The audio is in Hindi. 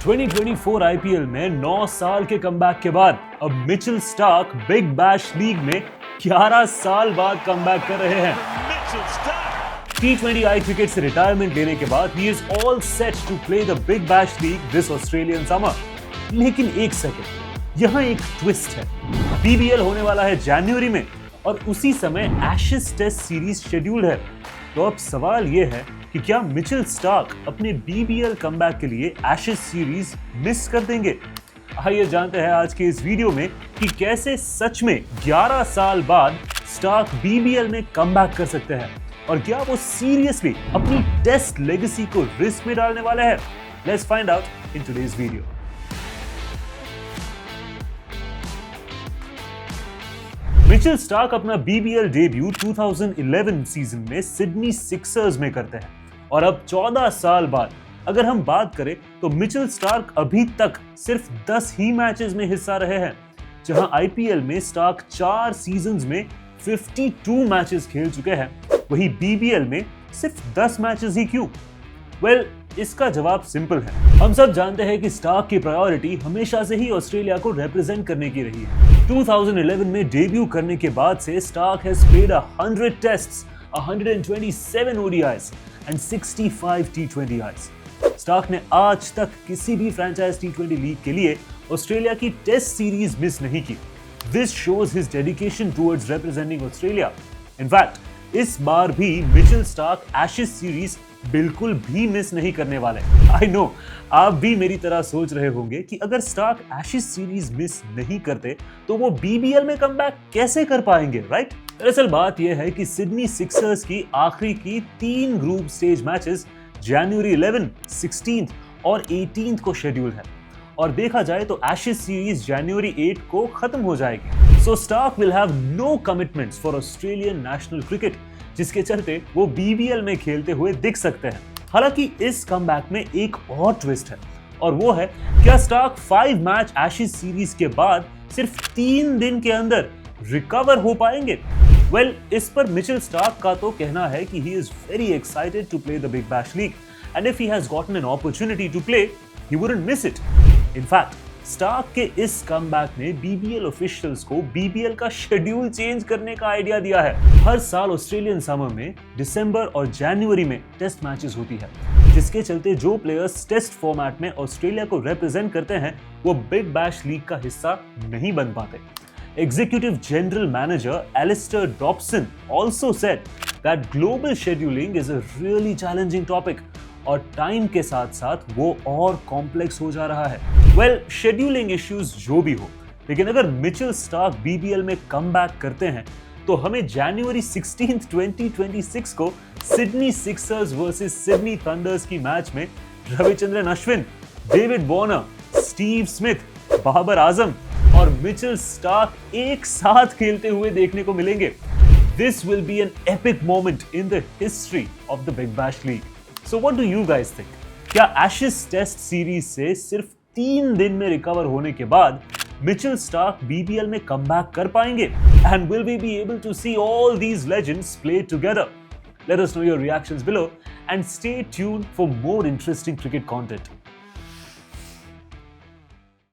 2024 आईपीएल में 9 साल के कमबैक के बाद अब Mitchell Starc big Bash league में 11 साल बाद कमबैक कर रहे हैं। T20 आई क्रिकेट से रिटायरमेंट लेने के बाद ही is all set to play the Big Bash League this Australian summer. लेकिन एक सेकंड, यहाँ एक ट्विस्ट है। बीबीएल होने वाला है जनवरी में और उसी समय एशेज टेस्ट सीरीज शेड्यूल्ड है। तो अब सवाल यह है कि क्या मिचेल स्टार्क अपने बीबीएल कमबैक के लिए एशेज सीरीज मिस कर देंगे? आइए जानते हैं आज के इस वीडियो में कि कैसे सच में 11 साल बाद स्टार्क बीबीएल में कमबैक कर सकते हैं और क्या वो सीरियसली अपनी टेस्ट लेगेसी को रिस्क में डालने वाले हैं। Let's find out in today's video. Mitchell Starc अपना बीबीएल डेब्यू 2011 सीजन में सिडनी सिक्सर्स में करते हैं और अब 14 साल बाद अगर हम बात करें तो मिचेल स्टार्क अभी तक सिर्फ 10 ही मैचेस में हिस्सा रहे हैं, जहां आईपीएल में स्टार्क 4 सीजन्स में 52 मैचेस खेल चुके हैं। वही बीबीएल में सिर्फ 10 मैचेस ही क्यों? वेल, इसका जवाब सिंपल है। हम सब जानते हैं कि स्टार्क की प्रायोरिटी हमेशा से ही ऑस्ट्रेलिया को रिप्रेजेंट करने की रही है। 2011 में डेब्यू करने के बाद से Starc has played 100 tests, 127 ODIs and 65 T20Is। Starc ने आज तक किसी भी फ्रेंचाइज T20 लीग के लिए ऑस्ट्रेलिया की टेस्ट सीरीज मिस नहीं की। This shows his dedication towards representing Australia. In fact इस बार भी मिचेल स्टार्क एशेज सीरीज बिल्कुल भी मिस नहीं करने वाले। आई नो आप भी मेरी तरह सोच रहे होंगे कि अगर स्टार्क एशेज सीरीज मिस नहीं करते तो वो बीबीएल में कमबैक कैसे कर पाएंगे, राइट? दरअसल बात यह है कि सिडनी सिक्सर्स की आखिरी की 3 ग्रुप स्टेज मैचेस जनवरी 11, 16 और 18 को शेड्यूल है और देखा जाए तो एशेज सीरीज जनवरी 8 को खत्म हो जाएगी। So Starc will have no commitments for Australian national cricket, जिसके चलते वो बीबीएल में खेलते हुए दिख सकते हैं। हालांकि इस कमबैक में एक और ट्विस्ट है और वो है क्या स्टार्क 5 मैच एशेज सीरीज के बाद सिर्फ 3 दिन के अंदर रिकवर हो पाएंगे? वेल, इस पर मिचेल स्टार्क का तो कहना है कि he is very excited to play the Big Bash League and if he has gotten an opportunity to play he wouldn't miss it. In fact Starc के इस कमबैक ने बीबीएल ऑफिशियल्स को बीबीएल का शेड्यूल चेंज करने का आइडिया दिया है। हर साल ऑस्ट्रेलियन समर में दिसंबर और जनवरी में टेस्ट मैचेस होती है, जिसके चलते जो प्लेयर्स टेस्ट फॉर्मेट में ऑस्ट्रेलिया को रिप्रेजेंट करते हैं वो बिग बैश लीग का हिस्सा नहीं बन पाते। Executive General Manager Alistair Dobson also said that global scheduling is a really challenging topic और टाइम के साथ साथ वो और कॉम्प्लेक्स हो जा रहा है। वेल, शेड्यूलिंग इश्यूज जो भी हो, लेकिन अगर मिचेल स्टार्क बीबीएल में कमबैक करते हैं तो हमें जनवरी 16, 2026 को Sydney Sixers versus Sydney Thunders की मैच में Ravichandran Ashwin, David Warner, Steve Smith, Babar Azam और मिचेल स्टार्क एक साथ खेलते हुए देखने को मिलेंगे। This will be an epic moment in the history of the Big Bash League. So what do you guys think? क्या एशेज टेस्ट सीरीज से सिर्फ 3 दिन में रिकवर होने के बाद मिचेल स्टार्क बीबीएल में कमबैक कर पाएंगे? And will we be able to see all these legends play together? Let us know your reactions below and stay tuned for more interesting cricket content.